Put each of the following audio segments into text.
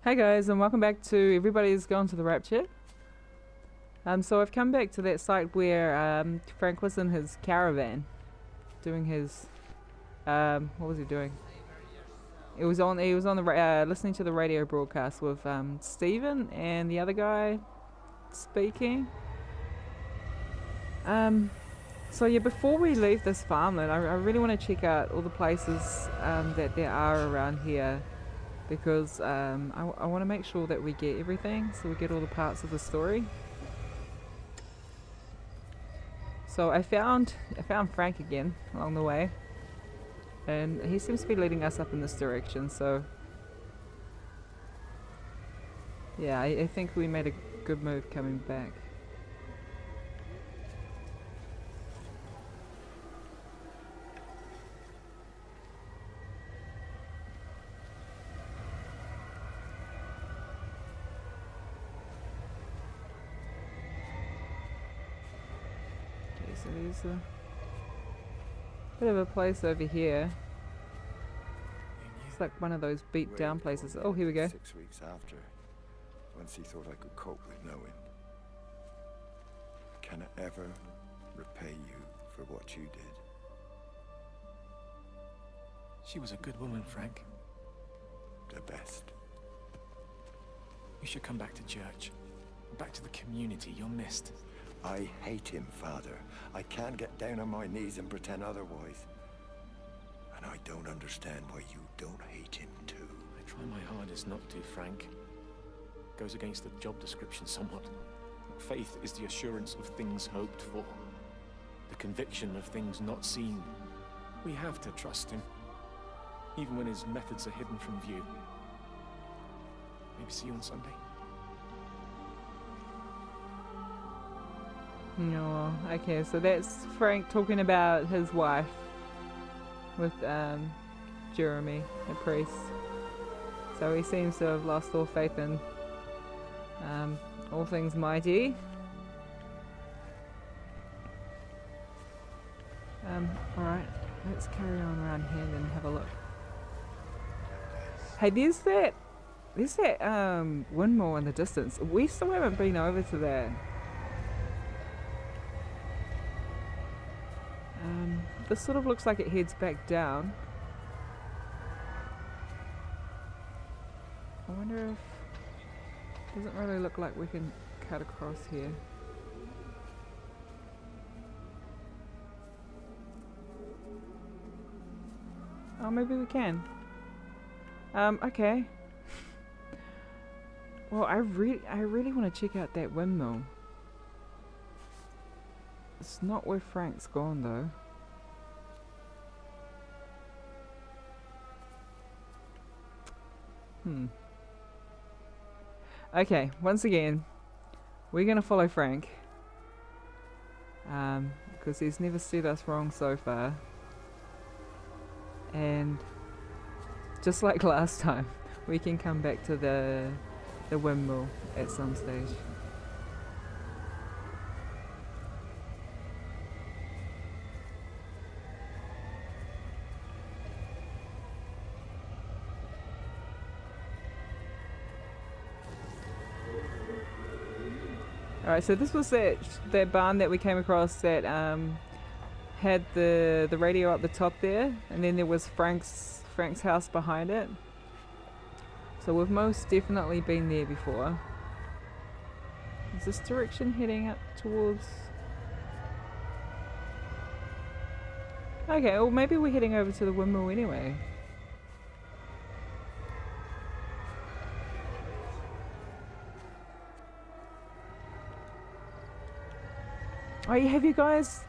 Hey guys, and welcome back to Everybody's Gone to the Rapture. So I've come back to that site where Frank was in his caravan, doing his what was he doing? He was on the listening to the radio broadcast with Stephen and the other guy speaking. So yeah, before we leave this farmland, I really want to check out all the places that there are around here. Because I want to make sure that we get everything, so we get all the parts of the story. So I found Frank again along the way, and he seems to be leading us up in this direction. So yeah, I think we made a good move coming back. So there's a bit of a place over here. It's like one of those beat down places. Oh, here we go. 6 weeks after, once he thought I could cope with knowing. Can I ever repay you for what you did? She was a good woman, Frank. The best. You should come back to church. Back to the community. You're missed. I hate him, Father. I can't get down on my knees and pretend otherwise. And I don't understand why you don't hate him too. I try my hardest not to, Frank. Goes against the job description somewhat. Faith is the assurance of things hoped for. The conviction of things not seen. We have to trust him. Even when his methods are hidden from view. Maybe see you on Sunday. No, okay, so that's Frank talking about his wife with Jeremy, the priest. So he seems to have lost all faith in all things mighty. Alright, let's carry on around here and have a look. Hey, there's that windmill in the distance. We still haven't been over to that. This sort of looks like it heads back down. I wonder if... Doesn't really look like we can cut across here. Oh, maybe we can. Okay. Well, I really want to check out that windmill. It's not where Frank's gone though. Okay, once again, we're gonna follow Frank. Because he's never steered us wrong so far. And just like last time, we can come back to the windmill at some stage. Alright, so this was that barn that we came across that had the radio up the top there, and then there was Frank's house behind it. So we've most definitely been there before. Is this direction heading up towards... Okay, well maybe we're heading over to the windmill anyway. Oh, have you guys...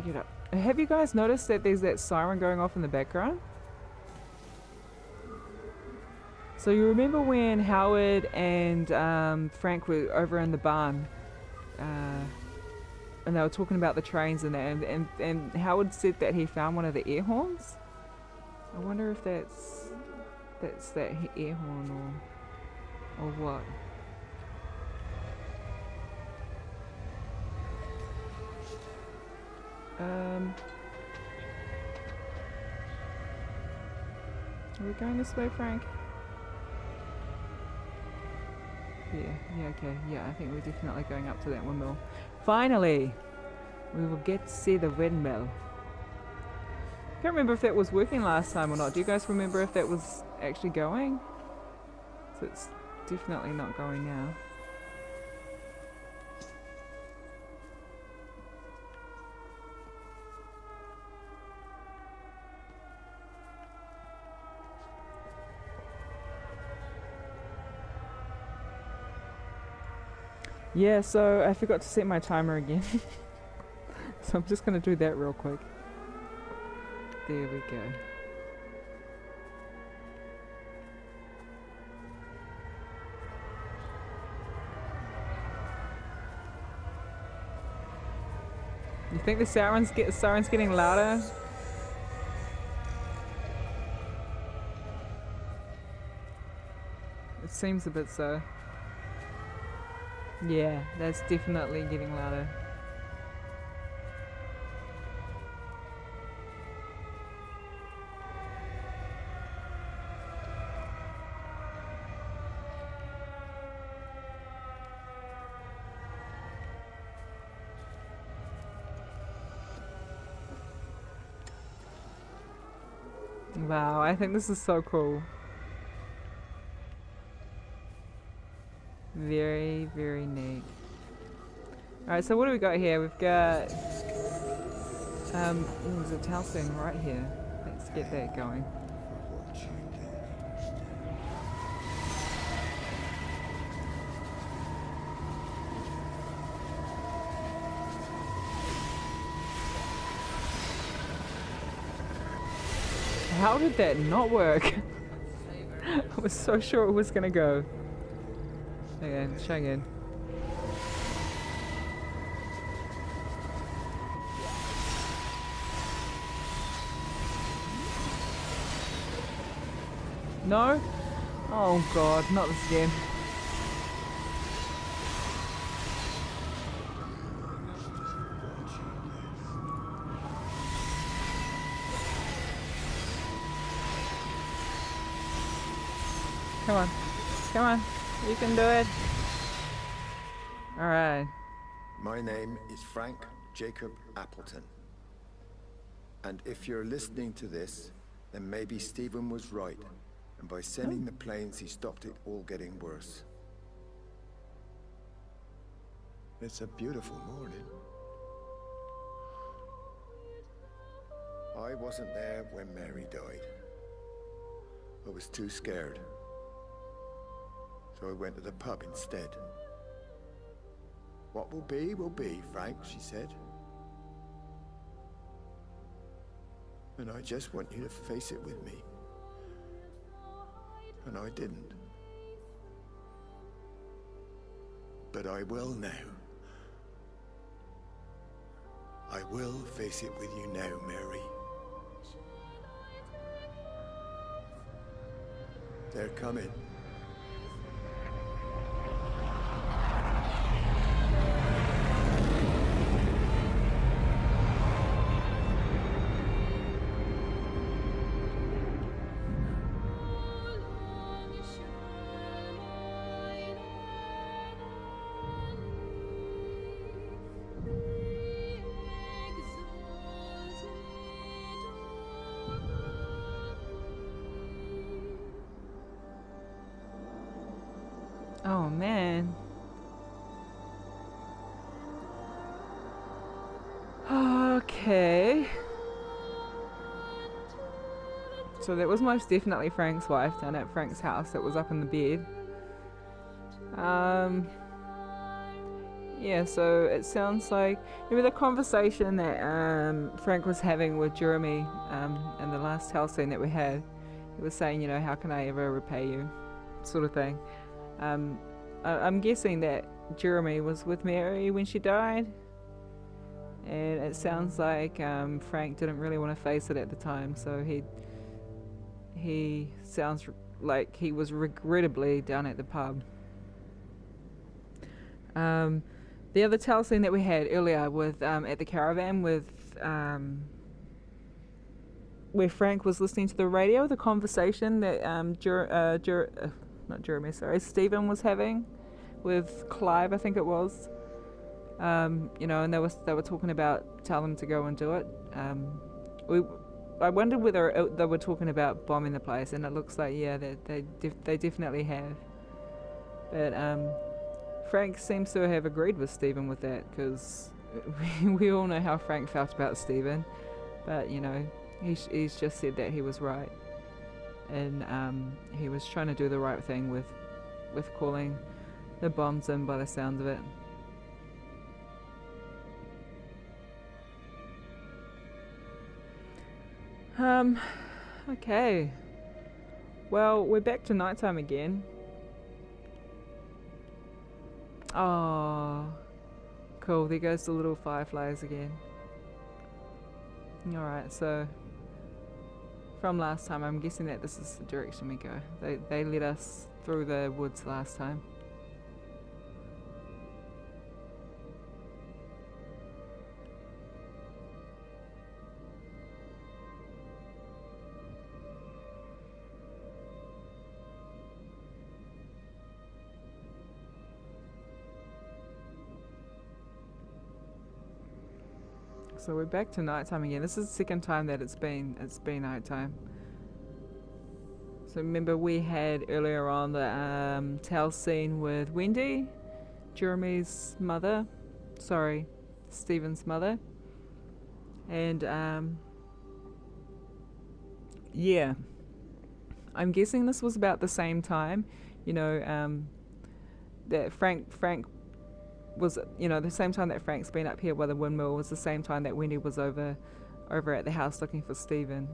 Get up. Have you guys noticed that there's that siren going off in the background? So you remember when Howard and Frank were over in the barn, and they were talking about the trains and that, and Howard said that he found one of the air horns? I wonder if that's that air horn or what. Are we going this way, Frank? Yeah, okay. Yeah, I think we're definitely going up to that windmill. Finally! We will get to see the windmill. I can't remember if that was working last time or not. Do you guys remember if that was actually going? So it's definitely not going now. Yeah, so I forgot to set my timer again. So I'm just going to do that real quick. There we go. You think the siren's getting louder? It seems a bit so. Yeah, that's definitely getting louder. Wow, I think this is so cool. Very, very neat. Alright, so what do we got here? We've got there's a towel thing right here. Let's get that going. How did that not work? I was so sure it was gonna go. Okay, let's try again. No? Oh god, not this again. Come on. Come on. You can do it. Alright. My name is Frank Jacob Appleton. And if you're listening to this, then maybe Stephen was right. And by sending the planes, he stopped it all getting worse. It's a beautiful morning. I wasn't there when Mary died. I was too scared. So I went to the pub instead. What will be, Frank, she said. And I just want you to face it with me. And I didn't. But I will now. I will face it with you now, Mary. They're coming. Oh man. Okay. So that was most definitely Frank's wife down at Frank's house that was up in the bed. Yeah, so it sounds like maybe the conversation that Frank was having with Jeremy in the last house scene that we had. He was saying, you know, how can I ever repay you, sort of thing. I'm guessing that Jeremy was with Mary when she died, and it sounds like Frank didn't really want to face it at the time, so he sounds like he was regrettably down at the pub. The other tell scene that we had earlier with at the caravan with where Frank was listening to the radio, the conversation that Stephen was having with Clive, I think it was. You know, and they were talking about tell them to go and do it. I wondered whether they were talking about bombing the place, and it looks like yeah, they definitely have. But Frank seems to have agreed with Stephen with that, because we all know how Frank felt about Stephen. But you know, he's just said that he was right, and he was trying to do the right thing with calling the bombs in, by the sound of it. Okay. Well, we're back to nighttime again. Oh, cool. There goes the little fireflies again. Alright, so from last time, I'm guessing that this is the direction we go. They led us through the woods last time. So we're back to nighttime again. This is the second time that it's been nighttime. So remember we had earlier on the towel scene with Wendy, Jeremy's mother, sorry, Stephen's mother, and yeah, I'm guessing this was about the same time, you know, that Frank was, you know, the same time that Frank's been up here by the windmill was the same time that Wendy was over at the house looking for Stephen.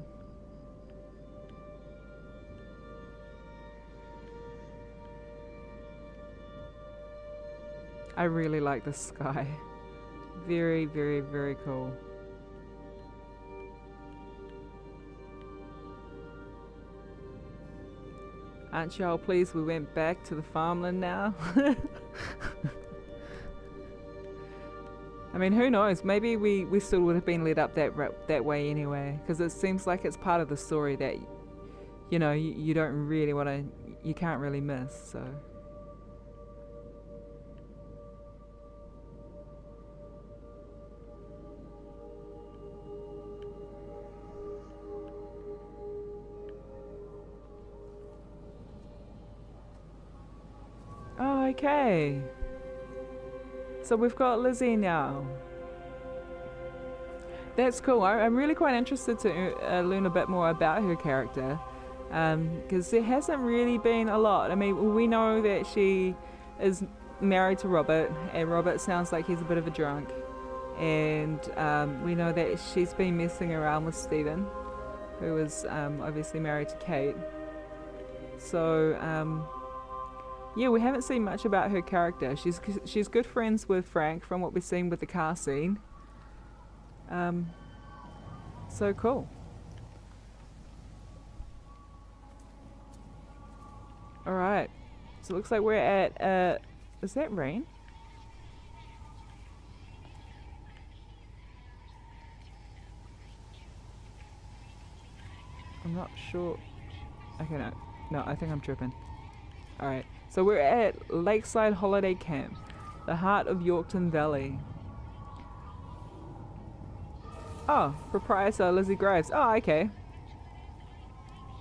I really like the sky. Very, very, very cool. Aren't y'all pleased we went back to the farmland now? I mean, who knows? Maybe we still would have been led up that way anyway, because it seems like it's part of the story that, you know, you don't really want to, you can't really miss, so. Oh, okay. So we've got Lizzie now. That's cool. I'm really quite interested to learn a bit more about her character, because there hasn't really been a lot. I mean, we know that she is married to Robert, and Robert sounds like he's a bit of a drunk, and we know that she's been messing around with Stephen, who is obviously married to Kate. So yeah, we haven't seen much about her character. She's good friends with Frank from what we've seen with the car scene. So cool. Alright. So it looks like we're at, is that rain? I'm not sure. Okay, no, I think I'm tripping. Alright. So we're at Lakeside Holiday Camp, the heart of Yorkton Valley. Oh, proprietor Lizzie Graves. Oh, okay.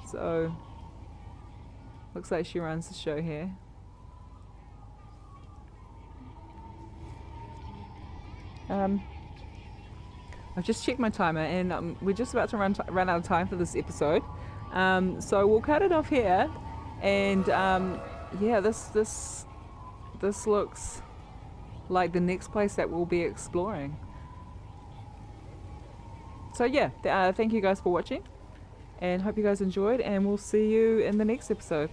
So, looks like she runs the show here. I've just checked my timer, and we're just about to run out of time for this episode. So we'll cut it off here, and yeah, this looks like the next place that we'll be exploring. So yeah, thank you guys for watching, and hope you guys enjoyed, and we'll see you in the next episode.